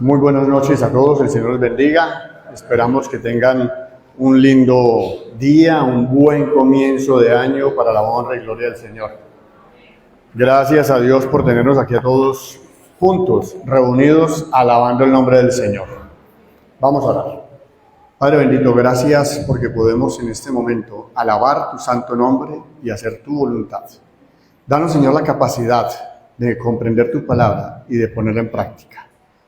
Muy buenas noches a todos, el Señor les bendiga. Esperamos que tengan un lindo día, un buen comienzo de año para la honra y gloria del Señor. Gracias a Dios por tenernos aquí a todos juntos, reunidos, alabando el nombre del Señor. Vamos a orar. Padre bendito, gracias porque podemos en este momento alabar tu santo nombre y hacer tu voluntad. Danos, Señor, la capacidad de comprender tu palabra y de ponerla en práctica.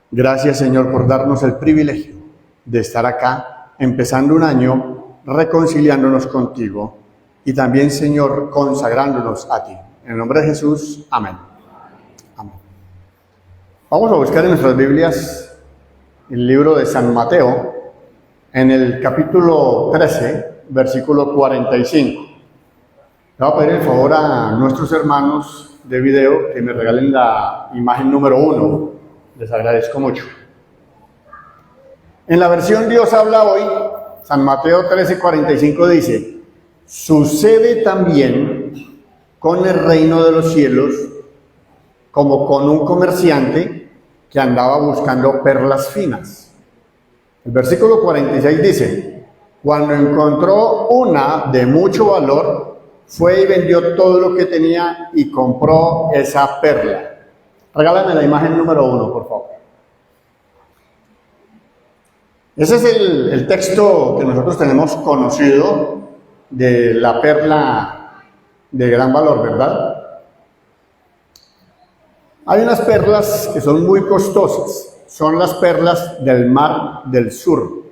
Gracias, Señor, por darnos el privilegio de estar acá, empezando un año, reconciliándonos contigo y también, Señor, consagrándonos a ti. En el nombre de Jesús, amén. Amén. Vamos a buscar en nuestras Biblias el libro de San Mateo, en el capítulo 13, versículo 45. Le voy a pedir el favor a nuestros hermanos de video que me regalen la imagen número 1. Les agradezco mucho. En la versión Dios habla hoy, San Mateo 13:45 dice: sucede también con el reino de los cielos como con un comerciante que andaba buscando perlas finas. El versículo 46 dice: cuando encontró una de mucho valor, fue y vendió todo lo que tenía y compró esa perla. Regálame la imagen número 1, por favor. Ese es el texto que nosotros tenemos conocido de la perla de gran valor, ¿verdad? Hay unas perlas que son muy costosas. Son las perlas del Mar del Sur.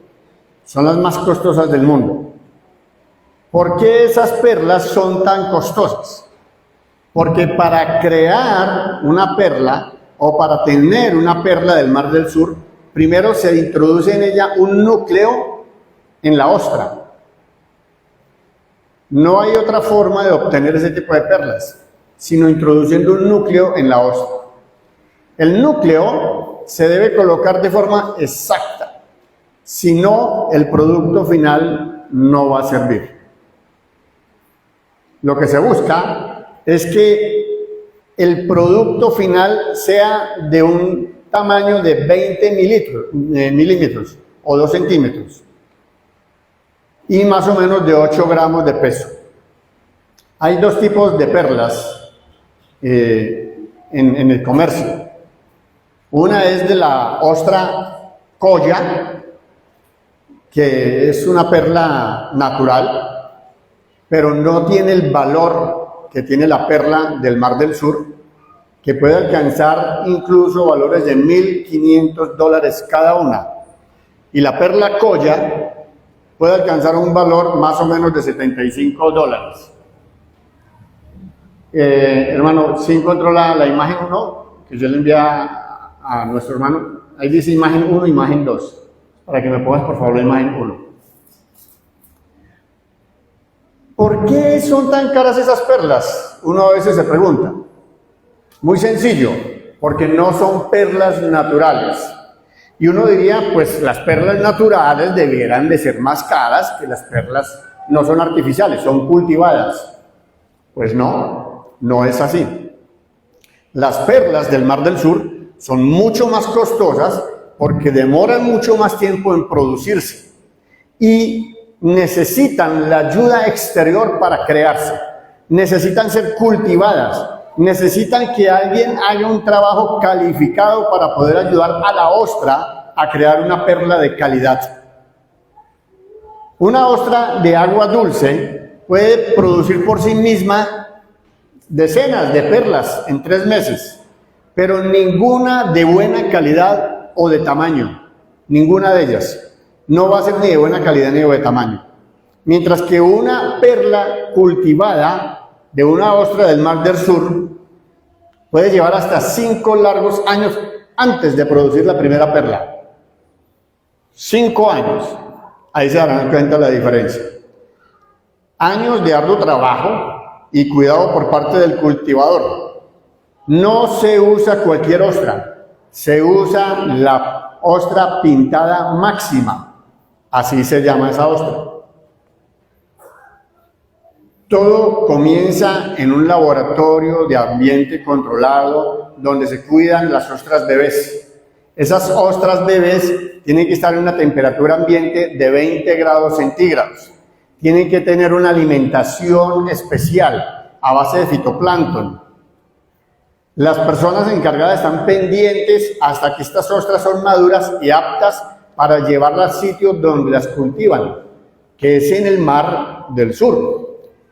Son las más costosas del mundo. ¿Por qué esas perlas son tan costosas? Porque para crear una perla o para tener una perla del Mar del Sur, primero se introduce en ella un núcleo en la ostra. No hay otra forma de obtener ese tipo de perlas, sino introduciendo un núcleo en la ostra. El núcleo se debe colocar de forma exacta, si no, el producto final no va a servir. Lo que se busca es que el producto final sea de un tamaño de 20 milímetros o 2 centímetros y más o menos de 8 gramos de peso. Hay dos tipos de perlas en el comercio. Una es de la ostra colla, que es una perla natural, pero no tiene el valor que tiene la perla del Mar del Sur, que puede alcanzar incluso valores de $1,500 cada una. Y la perla colla puede alcanzar un valor más o menos de $75. Hermano, ¿sí encontró la imagen 1? Que yo le envié a nuestro hermano. Ahí dice imagen 1, imagen 2. Para que me pongas por favor la imagen 1. ¿Por qué son tan caras esas perlas? Uno a veces se pregunta. Muy sencillo, porque no son perlas naturales. Y uno diría, pues las perlas naturales debieran de ser más caras que las perlas no son artificiales, son cultivadas. Pues no, no es así. Las perlas del Mar del Sur son mucho más costosas porque demoran mucho más tiempo en producirse y necesitan la ayuda exterior para crearse, necesitan ser cultivadas, necesitan que alguien haga un trabajo calificado para poder ayudar a la ostra a crear una perla de calidad. Una ostra de agua dulce puede producir por sí misma decenas de perlas en 3 meses, pero ninguna de buena calidad o de tamaño, ninguna de ellas. No va a ser ni de buena calidad ni de tamaño. Mientras que una perla cultivada de una ostra del Mar del Sur puede llevar hasta 5 largos años antes de producir la primera perla. 5 años. Ahí se darán cuenta la diferencia. Años de arduo trabajo y cuidado por parte del cultivador. No se usa cualquier ostra. Se usa la ostra pintada máxima. Así se llama esa ostra. Todo comienza en un laboratorio de ambiente controlado donde se cuidan las ostras bebés. Esas ostras bebés tienen que estar en una temperatura ambiente de 20 grados centígrados. Tienen que tener una alimentación especial a base de fitoplancton. Las personas encargadas están pendientes hasta que estas ostras son maduras y aptas para llevarlas a sitios donde las cultivan, que es en el Mar del Sur.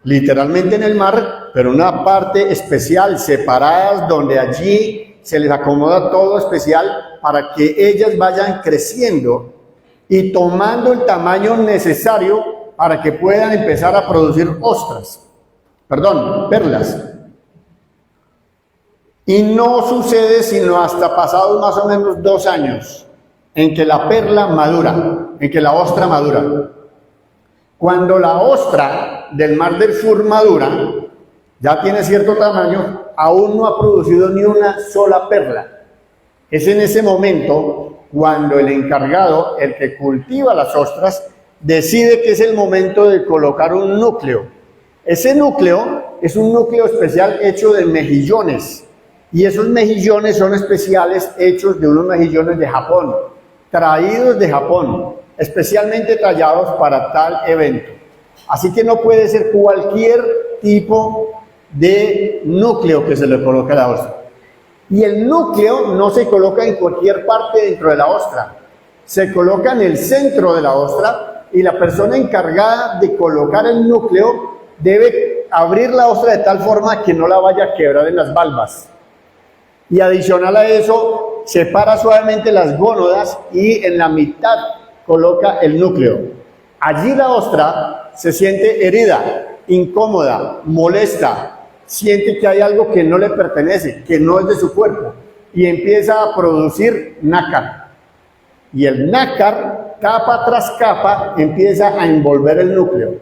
Literalmente en el mar, pero una parte especial, separadas, donde allí se les acomoda todo especial para que ellas vayan creciendo y tomando el tamaño necesario para que puedan empezar a producir perlas. Y no sucede sino hasta pasados más o menos 2 años en que la perla madura, en que la ostra madura. Cuando la ostra del Mar del Sur madura, ya tiene cierto tamaño, aún no ha producido ni una sola perla. Es en ese momento cuando el encargado, el que cultiva las ostras, decide que es el momento de colocar un núcleo. Ese núcleo es un núcleo especial hecho de mejillones. Y esos mejillones son especiales, hechos de unos mejillones de Japón, traídos de Japón, especialmente tallados para tal evento. Así que no puede ser cualquier tipo de núcleo que se le coloque a la ostra. Y el núcleo no se coloca en cualquier parte dentro de la ostra. Se coloca en el centro de la ostra y la persona encargada de colocar el núcleo debe abrir la ostra de tal forma que no la vaya a quebrar en las valvas. Y adicional a eso, separa suavemente las gónadas y en la mitad coloca el núcleo. Allí la ostra se siente herida, incómoda, molesta, siente que hay algo que no le pertenece, que no es de su cuerpo, y empieza a producir nácar. Y el nácar, capa tras capa, empieza a envolver el núcleo.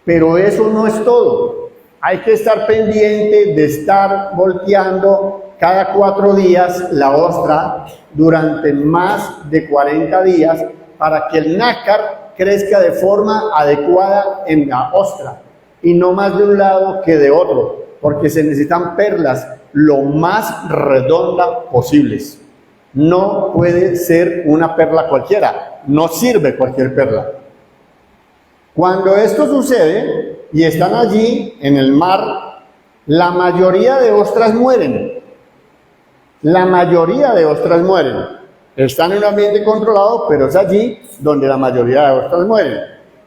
Pero eso no es todo. Hay que estar pendiente de estar volteando cada 4 días la ostra durante más de 40 días para que el nácar crezca de forma adecuada en la ostra y no más de un lado que de otro, porque se necesitan perlas lo más redondas posibles. No puede ser una perla cualquiera, no sirve cualquier perla. Cuando esto sucede y están allí en el mar, la mayoría de ostras mueren. La mayoría de ostras mueren. Están en un ambiente controlado, pero es allí donde la mayoría de ostras mueren.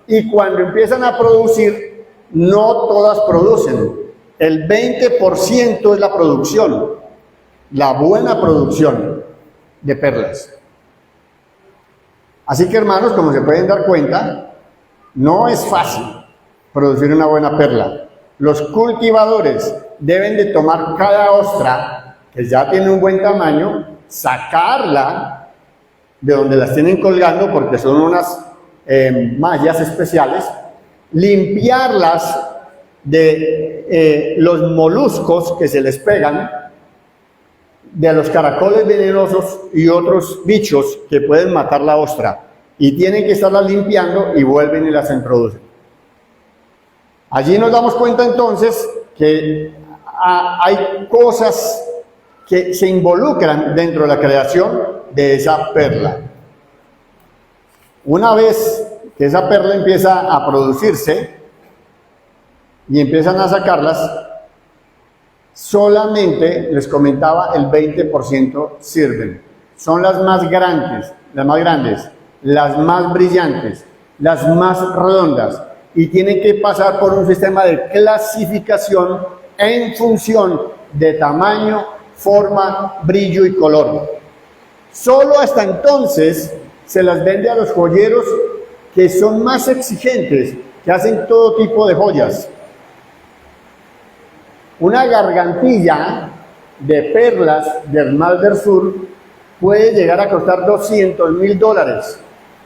Y cuando empiezan a producir, no todas producen. El 20% es la producción, la buena producción de perlas. Así que, hermanos, como se pueden dar cuenta, no es fácil producir una buena perla. Los cultivadores deben de tomar cada ostra que ya tiene un buen tamaño, sacarla de donde las tienen colgando, porque son unas mallas especiales, limpiarlas de los moluscos que se les pegan, de los caracoles venenosos y otros bichos que pueden matar la ostra, y tienen que estarlas limpiando y vuelven y las introducen. Allí nos damos cuenta entonces que hay cosas que se involucran dentro de la creación de esa perla. Una vez que esa perla empieza a producirse y empiezan a sacarlas, solamente, les comentaba, el 20% sirven. Son las más grandes, las más brillantes, las más redondas, y tienen que pasar por un sistema de clasificación en función de tamaño, forma, brillo y color. Solo hasta entonces se las vende a los joyeros que son más exigentes, que hacen todo tipo de joyas. Una gargantilla de perlas del Mar del Sur puede llegar a costar $200,000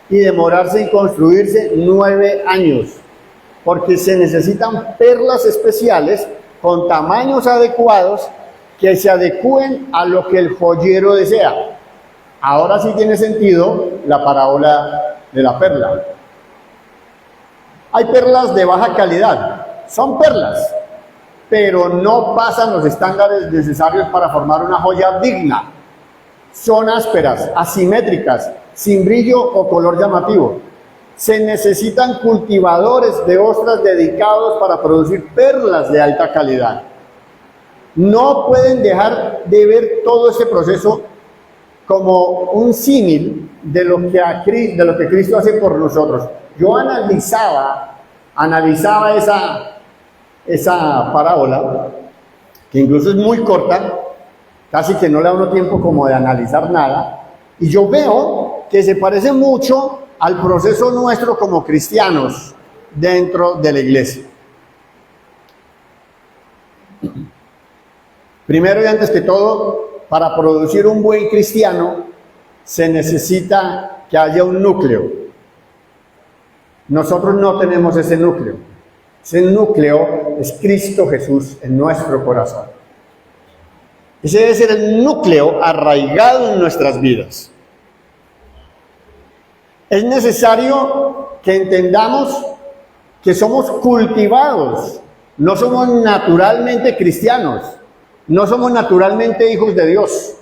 y demorarse en construirse 9 años, porque se necesitan perlas especiales con tamaños adecuados que se adecúen a lo que el joyero desea. Ahora sí tiene sentido la parábola de la perla. Hay perlas de baja calidad, son perlas, pero no pasan los estándares necesarios para formar una joya digna. son ásperas, asimétricas, sin brillo o color llamativo. Se necesitan cultivadores de ostras dedicados para producir perlas de alta calidad. No pueden dejar de ver todo este proceso como un símil de lo que Cristo hace por nosotros. Yo analizaba esa parábola, que incluso es muy corta, casi que no le da uno tiempo como de analizar nada, y yo veo que se parece mucho al proceso nuestro como cristianos dentro de la iglesia. Primero y antes que todo, para producir un buen cristiano, se necesita que haya un núcleo. Nosotros no tenemos ese núcleo. Ese núcleo es Cristo Jesús en nuestro corazón. Ese debe ser el núcleo arraigado en nuestras vidas. Es necesario que entendamos que somos cultivados, no somos naturalmente cristianos, no somos naturalmente hijos de Dios.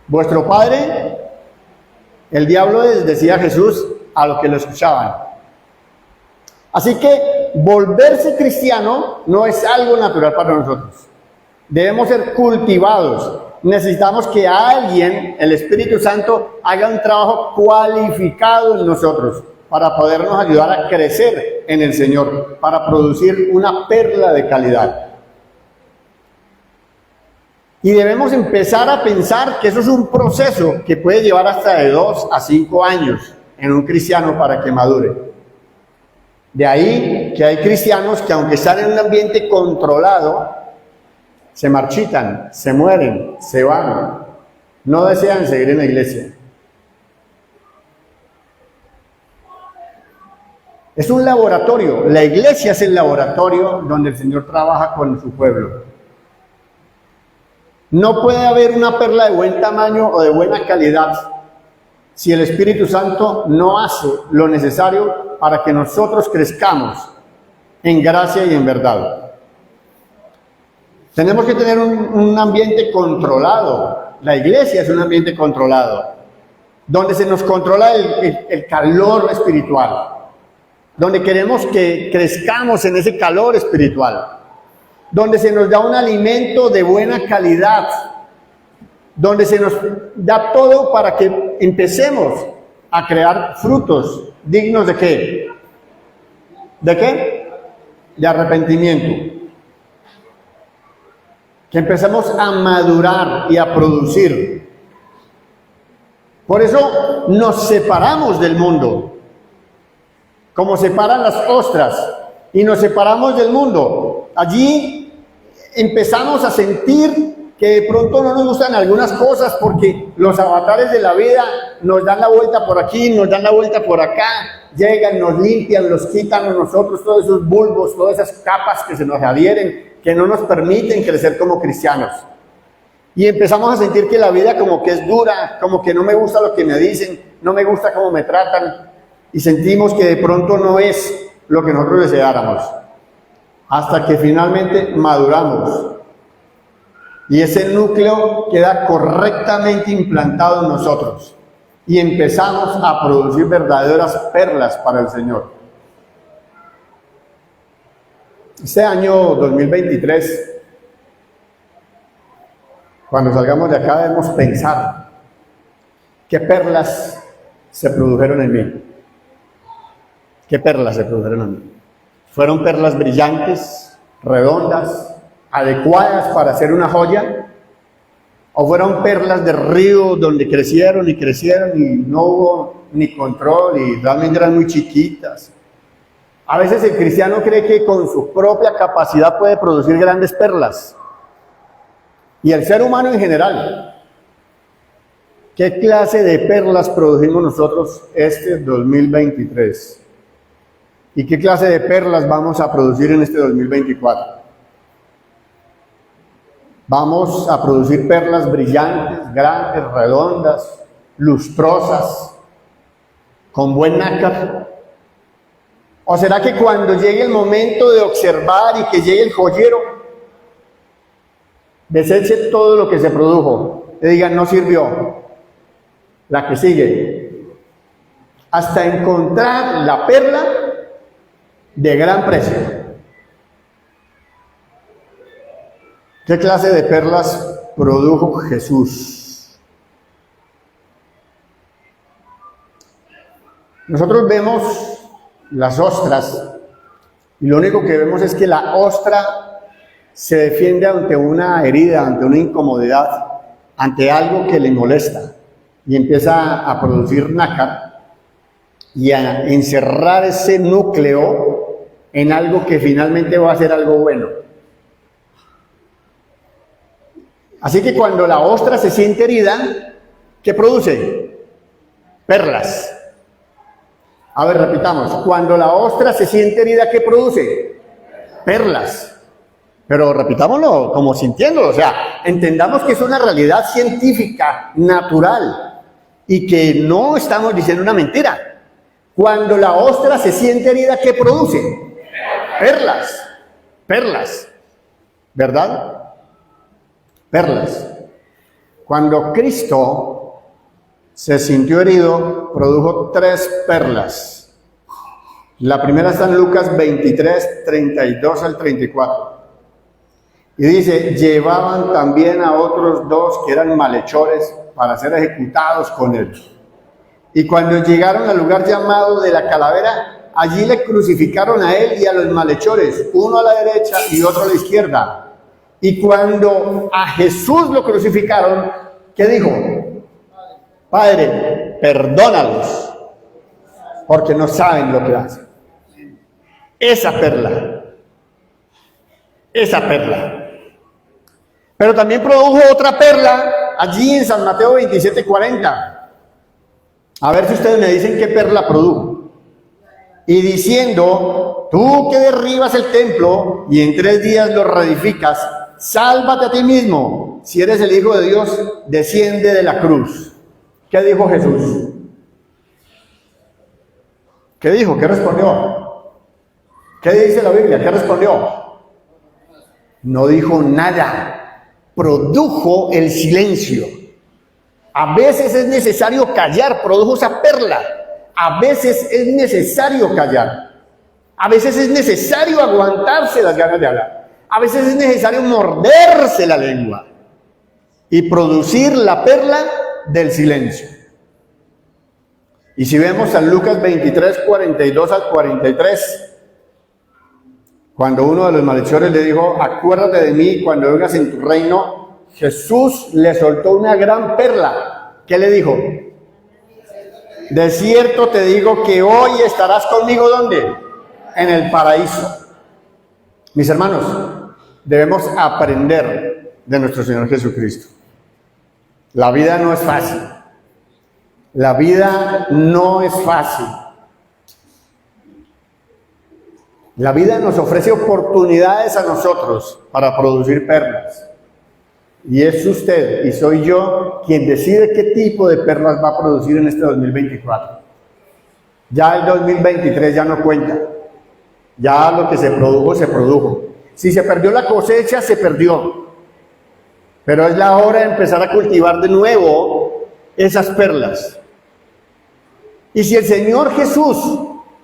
Vuestro padre, el diablo, les decía a Jesús a los que lo escuchaban. Así que volverse cristiano no es algo natural para nosotros. Debemos ser cultivados. Necesitamos que alguien, el Espíritu Santo, haga un trabajo cualificado en nosotros para podernos ayudar a crecer en el Señor, para producir una perla de calidad. Y debemos empezar a pensar que eso es un proceso que puede llevar hasta de 2 a 5 años en un cristiano para que madure. De ahí que hay cristianos que, aunque están en un ambiente controlado, se marchitan, se mueren, se van, no desean seguir en la iglesia. Es un laboratorio, la iglesia es el laboratorio donde el Señor trabaja con su pueblo. No puede haber una perla de buen tamaño o de buena calidad si el Espíritu Santo no hace lo necesario para que nosotros crezcamos en gracia y en verdad. Tenemos que tener un ambiente controlado. La iglesia es un ambiente controlado, donde se nos controla el calor espiritual, donde queremos que crezcamos en ese calor espiritual, donde se nos da un alimento de buena calidad, donde se nos da todo para que empecemos a crear frutos dignos ¿de qué? ¿De qué? De arrepentimiento. Que empecemos a madurar y a producir. Por eso nos separamos del mundo, como separan las ostras, y nos separamos del mundo. Allí empezamos a sentir que de pronto no nos gustan algunas cosas porque los avatares de la vida nos dan la vuelta por aquí, nos dan la vuelta por acá, llegan, nos limpian, los quitan a nosotros todos esos bulbos, todas esas capas que se nos adhieren, que no nos permiten crecer como cristianos. Y empezamos a sentir que la vida como que es dura, como que no me gusta lo que me dicen, no me gusta cómo me tratan, y sentimos que de pronto no es lo que nosotros deseáramos, hasta que finalmente maduramos. Y ese núcleo queda correctamente implantado en nosotros, y empezamos a producir verdaderas perlas para el Señor. Este año 2023, cuando salgamos de acá, debemos pensar qué perlas se produjeron en mí. ¿Qué perlas se produjeron en mí? ¿Fueron perlas brillantes, redondas, adecuadas para hacer una joya? ¿O fueron perlas de río donde crecieron y no hubo ni control y realmente eran muy chiquitas? A veces el cristiano cree que con su propia capacidad puede producir grandes perlas. Y el ser humano en general. ¿Qué clase de perlas producimos nosotros este 2023? ¿Y qué clase de perlas vamos a producir en este 2024? Vamos a producir perlas brillantes, grandes, redondas, lustrosas, con buen nácar. ¿O será que cuando llegue el momento de observar y que llegue el joyero, deseche todo lo que se produjo le digan no sirvió. La que sigue. Hasta encontrar la perla de gran precio. ¿Qué clase de perlas produjo Jesús? Nosotros vemos las ostras y lo único que vemos es que la ostra se defiende ante una herida, ante una incomodidad, ante algo que le molesta y empieza a producir nácar y a encerrar ese núcleo en algo que finalmente va a ser algo bueno. Así que cuando la ostra se siente herida, ¿qué produce? Perlas. A ver, repitamos. Cuando la ostra se siente herida, ¿qué produce? Perlas. Pero repitámoslo como sintiéndolo. O sea, entendamos que es una realidad científica, natural, y que no estamos diciendo una mentira. Cuando la ostra se siente herida, ¿qué produce? Perlas. Perlas. ¿Verdad? Perlas. Cuando Cristo se sintió herido, produjo 3 perlas. La primera está en Lucas 23, 32 al 34. Y dice, llevaban también a otros 2 que eran malhechores para ser ejecutados con él. Y cuando llegaron al lugar llamado de la calavera, allí le crucificaron a él y a los malhechores, uno a la derecha y otro a la izquierda. Y cuando a Jesús lo crucificaron, ¿qué dijo? Padre, perdónalos, porque no saben lo que hacen. Esa perla. Pero también produjo otra perla allí en San Mateo 27:40. A ver si ustedes me dicen qué perla produjo. Y diciendo, tú que derribas el templo y en 3 días lo reedificas, sálvate a ti mismo. Si eres el Hijo de Dios, desciende de la cruz. ¿Qué dijo Jesús? ¿Qué dijo? ¿Qué respondió? ¿Qué dice la Biblia? ¿Qué respondió? No dijo nada. Produjo el silencio. A veces es necesario callar. Produjo esa perla. A veces es necesario callar. A veces es necesario aguantarse las ganas de hablar. A veces es necesario morderse la lengua y producir la perla del silencio. Y si vemos a Lucas 23, 42 al 43, cuando uno de los malhechores le dijo, acuérdate de mí cuando vengas en tu reino, Jesús le soltó una gran perla. ¿Qué le dijo? De cierto te digo que hoy estarás conmigo, ¿dónde? En el paraíso. Mis hermanos, debemos aprender de nuestro Señor Jesucristo. La vida no es fácil. La vida no es fácil. La vida nos ofrece oportunidades a nosotros para producir perlas. Y es usted y soy yo quien decide qué tipo de perlas va a producir en este 2024. Ya el 2023 ya no cuenta. Ya lo que se produjo, se produjo. Si se perdió la cosecha, se perdió. Pero es la hora de empezar a cultivar de nuevo esas perlas. Y si el Señor Jesús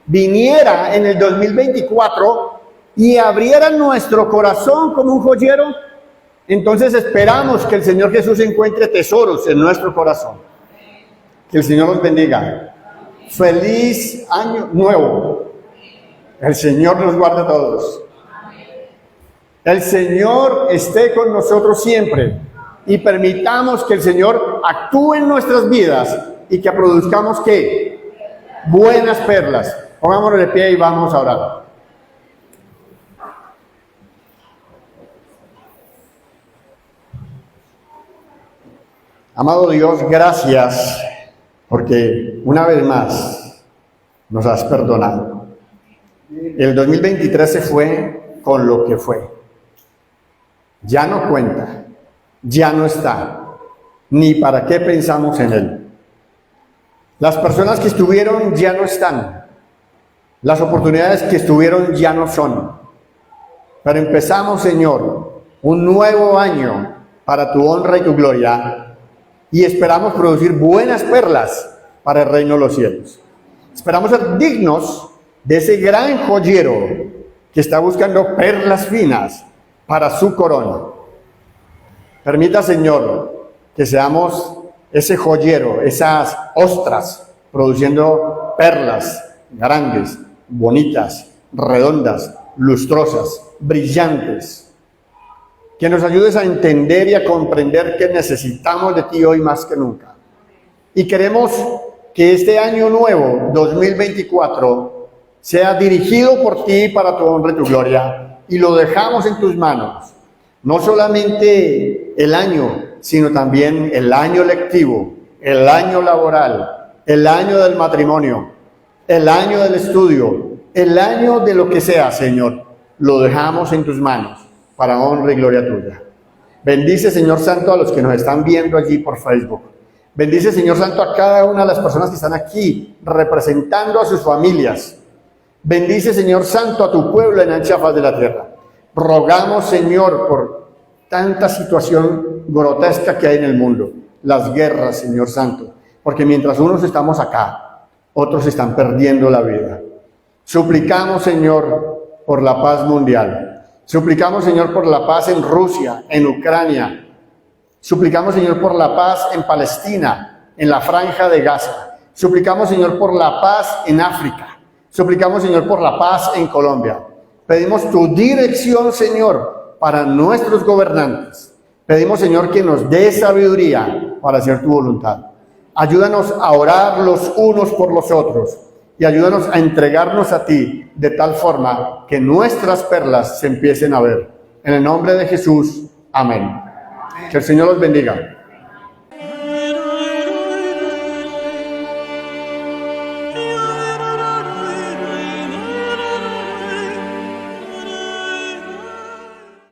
viniera en el 2024 y abriera nuestro corazón como un joyero, entonces esperamos que el Señor Jesús encuentre tesoros en nuestro corazón. Que el Señor los bendiga. Feliz año nuevo. El Señor nos guarde a todos. El Señor esté con nosotros siempre y permitamos que el Señor actúe en nuestras vidas y que produzcamos ¿qué? Buenas perlas. Pongámonos de pie y vamos a orar. Amado Dios, gracias porque una vez más nos has perdonado. El 2023 se fue con lo que fue. Ya no cuenta, ya no está, ni para qué pensamos en él. Las personas que estuvieron ya no están. Las oportunidades que estuvieron ya no son. Pero empezamos, Señor, un nuevo año para tu honra y tu gloria. y esperamos producir buenas perlas para el reino de los cielos. Esperamos ser dignos de ese gran joyero que está buscando perlas finas para su corona. Permita, Señor, que seamos ese joyero, esas ostras, produciendo perlas grandes, bonitas, redondas, lustrosas, brillantes. Que nos ayudes a entender y a comprender que necesitamos de ti hoy más que nunca. Y queremos que este año nuevo, 2024, sea dirigido por ti para tu honra y tu gloria, y lo dejamos en tus manos. No solamente el año, sino también el año lectivo, el año laboral, el año del matrimonio, el año del estudio, el año de lo que sea, Señor. Lo dejamos en tus manos para honra y gloria tuya. Bendice, Señor Santo, a los que nos están viendo allí por Facebook. Bendice, Señor Santo, a cada una de las personas que están aquí representando a sus familias. Bendice, Señor Santo, a tu pueblo en ancha faz de la tierra. Rogamos, Señor, por tanta situación grotesca que hay en el mundo, las guerras, Señor Santo, porque mientras unos estamos acá, otros están perdiendo la vida. Suplicamos, Señor, por la paz mundial. Suplicamos, Señor, por la paz en Rusia, en Ucrania. Suplicamos, Señor, por la paz en Palestina, en la franja de Gaza. Suplicamos, Señor, por la paz en África. Suplicamos, Señor, por la paz en Colombia. Pedimos tu dirección, Señor, para nuestros gobernantes. Pedimos, Señor, que nos dé sabiduría para hacer tu voluntad. Ayúdanos a orar los unos por los otros y ayúdanos a entregarnos a ti de tal forma que nuestras perlas se empiecen a ver. En el nombre de Jesús, amén. Que el Señor los bendiga.